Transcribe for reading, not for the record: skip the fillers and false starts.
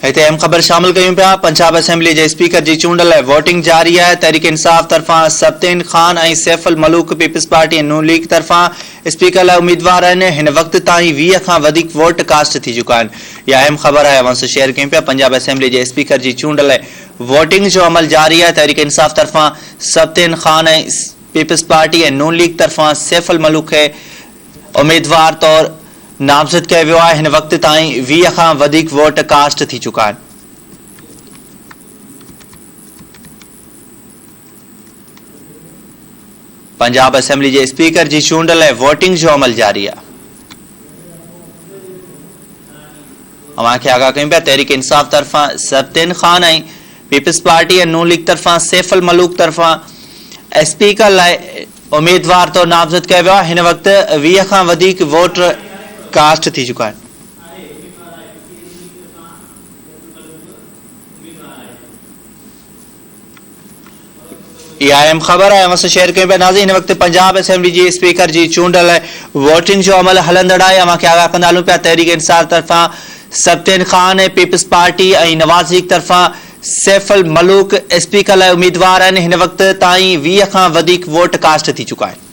हिते अहम ख़बर शामिल कयूं पिया। पंजाब असेंबली जे स्पीकर जी चूंड लाइ वोटिंग जारी है। तहरीक इंसाफ तरफ़ां सब्तिन खान ऐं सैफुल मलूक पीपल्स पार्टी ऐं नून लीग तरफ़ां स्पीकर लाइ उम्मीदवार आहिनि। हिन वक़्त ताईं 20 खां वधीक वोट कास्ट थी चुका आहिनि। इहा अहम ख़बर आहे, अवां सां शेयर कयूं पिया। पंजाब असेंबली जे स्पीकर जी चूंड लाइ वोटिंग जो अमल जारी है। तहरीक इंसाफ तरफ़ां सब्तिन खान ऐं पीपल्स पार्टी ऐं नून लीग तरफ़ां सैफुल मलूक खे उम्मीदवार तौर नामज़द किया वियो आहे। हिन वक़्त ताईं 20 खां वधीक वोट कास्ट थी चुका आहिनि। पंजाब असेंबली जे स्पीकर जी चूंड लाइ वोटिंग जो अमल जारी आहे। अवां खे आगाह कयूं पिया। तहरीक इंसाफ तरफ़ां सब्तिन खान ऐं पीपल्स पार्टी ऐं नून लीग तरफ़ां सैफुल मलूक तरफ़ां स्पीकर लाइ उम्मीदवार तौर नामज़द किया वियो आहे। हिन वक़्त 20 खां वधीक वोट कास्ट थी चुका आहिनि। इहा अहम ख़बर आहे, अवां सां शेयर कयूं पिया। नाज़रीन, हिन वक़्त पंजाब असेंबली जी स्पीकर जी चूंड लाइ वोटिंग जो अमल हलंदड़ आहे। अवां खे आगाह कंदा हलूं पिया। तहरीक इंसाफ तरफ़ां सब्तिन खान ऐं पीपल्स पार्टी ऐं नवाज़ लीग तरफ़ां सैफुल मलूक स्पीकर लाइ उम्मीदवार आहिनि। हिन वक़्त ताईं 20 खां वधीक वोट कास्ट थी चुका आहिनि।